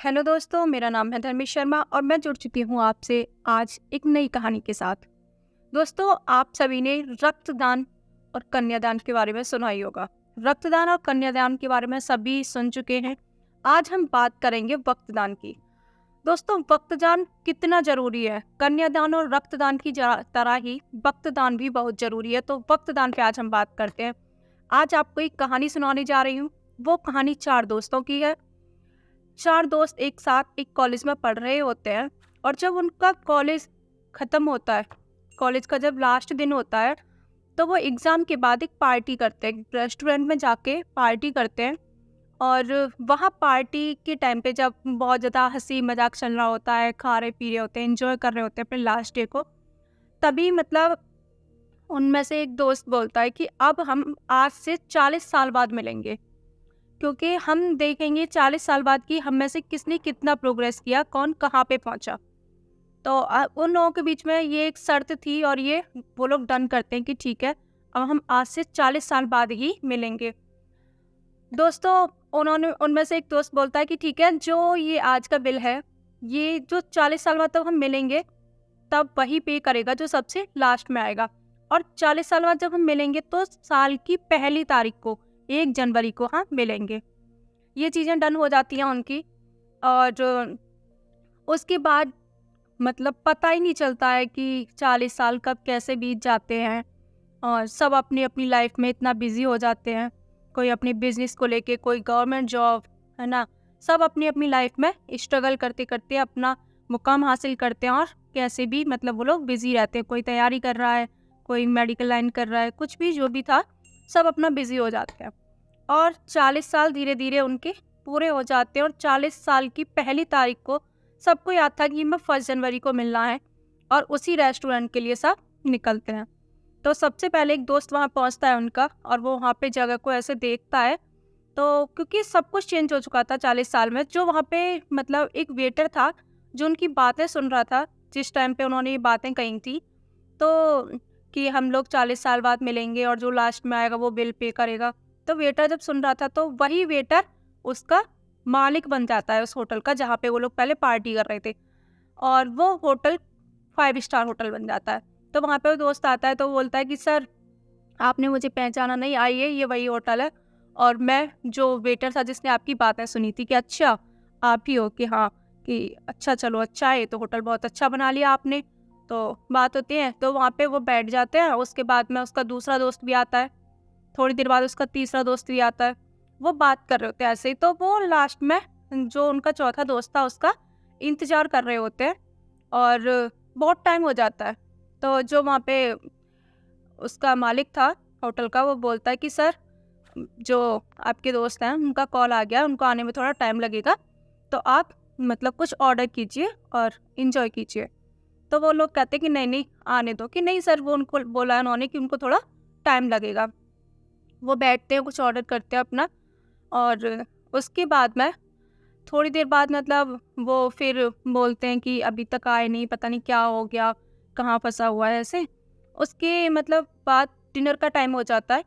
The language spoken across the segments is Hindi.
हेलो दोस्तों, मेरा नाम है धर्मेश शर्मा और मैं जुड़ चुकी हूँ आपसे आज एक नई कहानी के साथ। दोस्तों, आप सभी ने रक्तदान और कन्यादान के बारे में सुना ही होगा। रक्तदान और कन्यादान के बारे में सभी सुन चुके हैं। आज हम बात करेंगे वक्तदान की। दोस्तों, वक्तदान कितना जरूरी है। कन्यादान और रक्तदान की तरह ही वक्तदान भी बहुत जरूरी है। तो वक्तदान पे आज हम बात करते हैं। आज आपको एक कहानी सुनाने जा रही हूँ। वो कहानी 4 दोस्तों की है। 4 दोस्त एक साथ एक कॉलेज में पढ़ रहे होते हैं और जब उनका कॉलेज ख़त्म होता है, कॉलेज का जब लास्ट दिन होता है, तो वो एग्ज़ाम के बाद एक पार्टी करते हैं। रेस्टोरेंट में जाके पार्टी करते हैं और वहाँ पार्टी के टाइम पे जब बहुत ज़्यादा हँसी मज़ाक चल रहा होता है, खा रहे पी रहे होते हैं, एंजॉय कर रहे होते हैं अपने लास्ट डे को, तभी उनमें से एक दोस्त बोलता है कि अब हम आज से 40 साल बाद मिलेंगे, क्योंकि हम देखेंगे 40 साल बाद कि हम में से किसने कितना प्रोग्रेस किया, कौन कहाँ पे पहुंचा। तो उन लोगों के बीच में ये एक शर्त थी और ये वो लोग डन करते हैं कि ठीक है, अब हम आज से 40 साल बाद ही मिलेंगे। दोस्तों, उन्होंने उनमें से एक दोस्त बोलता है कि ठीक है, जो ये आज का बिल है, ये जो 40 साल बाद तब हम मिलेंगे तब वही पे करेगा जो सबसे लास्ट में आएगा। और 40 साल बाद जब हम मिलेंगे तो साल की पहली तारीख को 1 जनवरी को हम मिलेंगे। ये चीज़ें डन हो जाती हैं उनकी और उसके बाद पता ही नहीं चलता है कि 40 साल कब कैसे बीत जाते हैं और सब अपनी अपनी लाइफ में इतना बिजी हो जाते हैं। कोई अपने बिजनेस को लेके, कोई गवर्नमेंट जॉब, है ना। सब अपनी अपनी लाइफ में स्ट्रगल करते करते अपना मुकाम हासिल करते हैं और कैसे भी वो लोग बिजी रहते हैं। कोई तैयारी कर रहा है, कोई मेडिकल लाइन कर रहा है, कुछ भी जो भी था, सब अपना बिजी हो जाते हैं। और 40 साल धीरे धीरे उनके पूरे हो जाते हैं और 40 साल की पहली तारीख को सबको याद था कि मैं 1 जनवरी को मिलना है और उसी रेस्टोरेंट के लिए सब निकलते हैं। तो सबसे पहले एक दोस्त वहाँ पहुँचता है उनका और वो वहाँ पे जगह को ऐसे देखता है। तो क्योंकि सब कुछ चेंज हो चुका था 40 साल में, जो वहाँ पे एक वेटर था जो उनकी बातें सुन रहा था जिस टाइम पे उन्होंने ये बातें कही थी, तो कि हम लोग 40 साल बाद मिलेंगे और जो लास्ट में आएगा वो बिल पे करेगा। तो वेटर जब सुन रहा था तो वही वेटर उसका मालिक बन जाता है उस होटल का जहाँ पे वो लोग पहले पार्टी कर रहे थे, और वो होटल 5 स्टार होटल बन जाता है। तो वहाँ पे वो दोस्त आता है तो वो बोलता है कि सर, आपने मुझे पहचाना नहीं, आइए ये वही होटल है और मैं जो वेटर था जिसने आपकी बातें सुनी थी कि अच्छा आप ही हो, कि हाँ, कि अच्छा चलो अच्छा है, तो होटल बहुत अच्छा बना लिया आपने। तो बात होती है, तो वहाँ पे वो बैठ जाते हैं। उसके बाद में उसका दूसरा दोस्त भी आता है, थोड़ी देर बाद उसका तीसरा दोस्त भी आता है। वो बात कर रहे होते हैं ऐसे ही, तो वो लास्ट में जो उनका चौथा दोस्त था उसका इंतज़ार कर रहे होते हैं और बहुत टाइम हो जाता है। तो जो वहाँ पे उसका मालिक था होटल का, वो बोलता है कि सर, जो आपके दोस्त हैं उनका कॉल आ गया, उनको आने में थोड़ा टाइम लगेगा, तो आप कुछ ऑर्डर कीजिए और इन्जॉय कीजिए। तो वो लोग कहते हैं कि नहीं नहीं, आने दो, कि नहीं सर, वो उनको बोला उन्होंने कि उनको थोड़ा टाइम लगेगा। वो बैठते हैं, कुछ ऑर्डर करते हैं अपना, और उसके बाद में थोड़ी देर बाद वो फिर बोलते हैं कि अभी तक आए नहीं, पता नहीं क्या हो गया, कहाँ फंसा हुआ है ऐसे। उसके बाद डिनर का टाइम हो जाता है।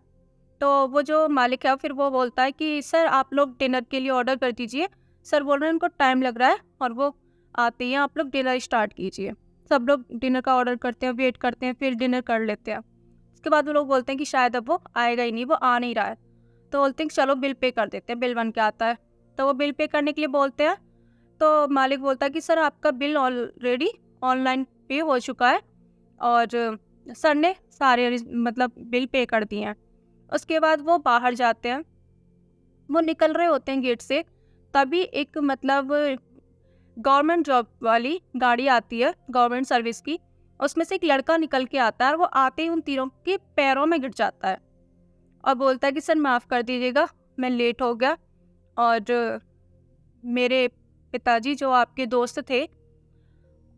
तो वो जो मालिक है फिर वो बोलता है कि सर, आप लोग डिनर के लिए ऑर्डर कर दीजिए। सर बोल रहे हैं उनको टाइम लग रहा है और वो आते ही हैं, आप लोग डिनर स्टार्ट कीजिए। सब लोग डिनर का ऑर्डर करते हैं, वेट करते हैं, फिर डिनर कर लेते हैं। उसके बाद वो लोग बोलते हैं कि शायद अब वो आएगा ही नहीं, वो आ नहीं रहा है। तो बोलते हैं कि चलो बिल पे कर देते हैं, बिल बन के आता है। तो वो बिल पे करने के लिए बोलते हैं। तो मालिक बोलता है कि सर, आपका बिल ऑलरेडी ऑनलाइन पे हो चुका है और सर ने सारे बिल पे कर दिए हैं। उसके बाद वो बाहर जाते हैं, वो निकल रहे होते हैं गेट से, तभी एक गवर्नमेंट जॉब वाली गाड़ी आती है, गवर्नमेंट सर्विस की। उसमें से एक लड़का निकल के आता है और वो आते ही उन तीनों के पैरों में गिर जाता है और बोलता है कि सर माफ़ कर दीजिएगा, मैं लेट हो गया, और मेरे पिताजी जो आपके दोस्त थे,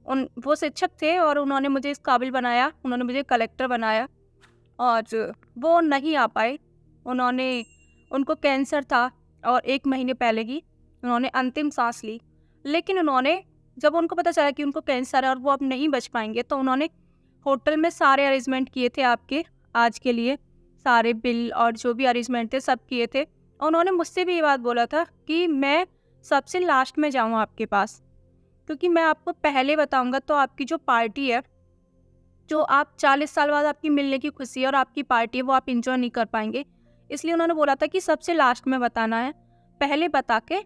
वो शिक्षक थे और उन्होंने मुझे इस काबिल बनाया, उन्होंने मुझे कलेक्टर बनाया और वो नहीं आ पाए। उनको कैंसर था और 1 महीने पहले ही उन्होंने अंतिम सांस ली। लेकिन जब उनको पता चला कि उनको कैंसर है और वो अब नहीं बच पाएंगे, तो उन्होंने होटल में सारे अरेंजमेंट किए थे आपके आज के लिए, सारे बिल और जो भी अरेंजमेंट थे सब किए थे। और उन्होंने मुझसे भी ये बात बोला था कि मैं सबसे लास्ट में जाऊँ आपके पास, क्योंकि मैं आपको पहले बताऊँगा तो आपकी जो पार्टी है, जो आप 40 साल बाद आपकी मिलने की खुशी है और आपकी पार्टी है, वो आप एंजॉय नहीं कर पाएँगे। इसलिए उन्होंने बोला था कि सबसे लास्ट में बताना है, पहले बता के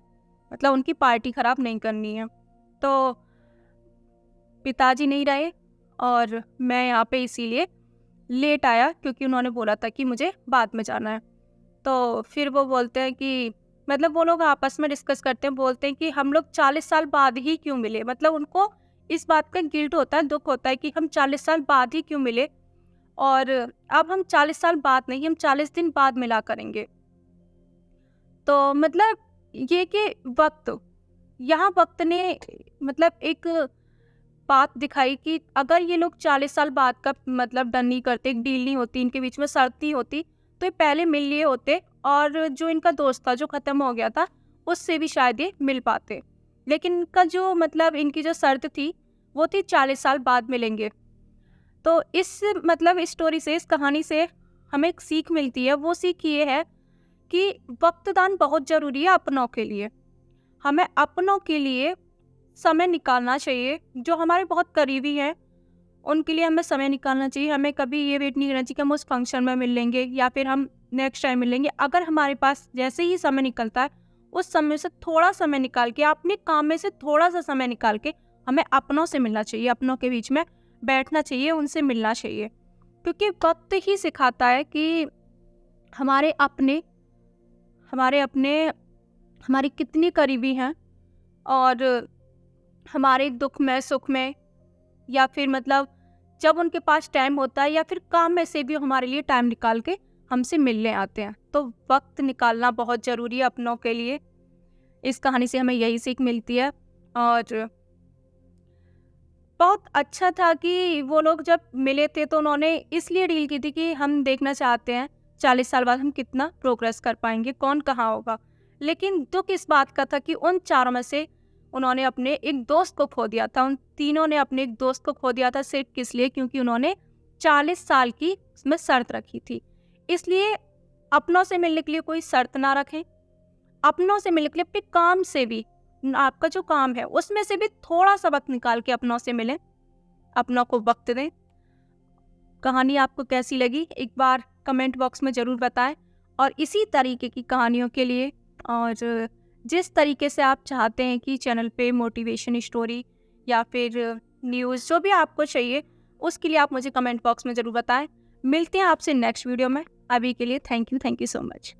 मतलब उनकी पार्टी ख़राब नहीं करनी है। तो पिताजी नहीं रहे और मैं यहाँ पे इसीलिए लेट आया, क्योंकि उन्होंने बोला था कि मुझे बाद में जाना है। तो फिर वो बोलते हैं कि मतलब वो लोग आपस में डिस्कस करते हैं, बोलते हैं कि हम लोग 40 साल बाद ही क्यों मिले? मतलब उनको इस बात का गिल्ट होता है, दुःख होता है कि हम 40 साल बाद ही क्यों मिले, और अब हम 40 साल बाद नहीं, हम 40 दिन बाद मिला करेंगे। तो मतलब ये कि वक़्त ने मतलब एक बात दिखाई कि अगर ये लोग 40 साल बाद का मतलब डन नहीं करते, एक डील नहीं होती, इनके बीच में शर्त नहीं होती, तो ये पहले मिल लिए होते और जो इनका दोस्त था जो ख़त्म हो गया था, उससे भी शायद ये मिल पाते। लेकिन इनका जो मतलब इनकी जो शर्त थी, वो थी 40 साल बाद मिलेंगे। तो इस मतलब इस स्टोरी से, इस कहानी से हमें एक सीख मिलती है। वो सीख ये है कि वक्त दान बहुत ज़रूरी है अपनों के लिए। हमें अपनों के लिए समय निकालना चाहिए, जो हमारे बहुत करीबी हैं, उनके लिए हमें समय निकालना चाहिए। हमें कभी ये वेट नहीं करना चाहिए कि हम उस फंक्शन में मिल लेंगे या फिर हम नेक्स्ट टाइम मिल लेंगे। अगर हमारे पास जैसे ही समय निकलता है, उस समय से थोड़ा समय निकाल के, अपने काम में से थोड़ा-सा समय निकाल के हमें अपनों से मिलना चाहिए, अपनों के बीच में बैठना चाहिए, उनसे मिलना चाहिए। क्योंकि वक़्त ही सिखाता है कि हमारे अपने हमारे अपने हमारी कितनी करीबी हैं, और हमारे दुःख में, सुख में, या फिर मतलब जब उनके पास टाइम होता है या फिर काम में से भी हमारे लिए टाइम निकाल के हमसे मिलने आते हैं। तो वक़्त निकालना बहुत ज़रूरी है अपनों के लिए। इस कहानी से हमें यही सीख मिलती है। और बहुत अच्छा था कि वो लोग जब मिले थे तो उन्होंने इसलिए डील की थी कि हम देखना चाहते हैं 40 साल बाद हम कितना प्रोग्रेस कर पाएँगे, कौन कहाँ होगा। लेकिन दुःख इस बात का था कि उन चारों में से उन्होंने अपने एक दोस्त को खो दिया था। उन तीनों ने अपने एक दोस्त को खो दिया था, सिर्फ़ किस लिए? क्योंकि उन्होंने 40 साल की उसमें शर्त रखी थी। इसलिए अपनों से मिलने के लिए कोई शर्त ना रखें। अपनों से मिलने के लिए अपने काम से भी, आपका जो काम है उसमें से भी थोड़ा-सा वक़्त निकाल के अपनों से मिलें, अपनों को वक़्त दें। कहानी आपको कैसी लगी एक बार कमेंट बॉक्स में ज़रूर बताएं, और इसी तरीके की कहानियों के लिए और जिस तरीके से आप चाहते हैं कि चैनल पे मोटिवेशन स्टोरी या फिर न्यूज़ जो भी आपको चाहिए, उसके लिए आप मुझे कमेंट बॉक्स में ज़रूर बताएं। मिलते हैं आपसे नेक्स्ट वीडियो में। अभी के लिए थैंक यू सो मच।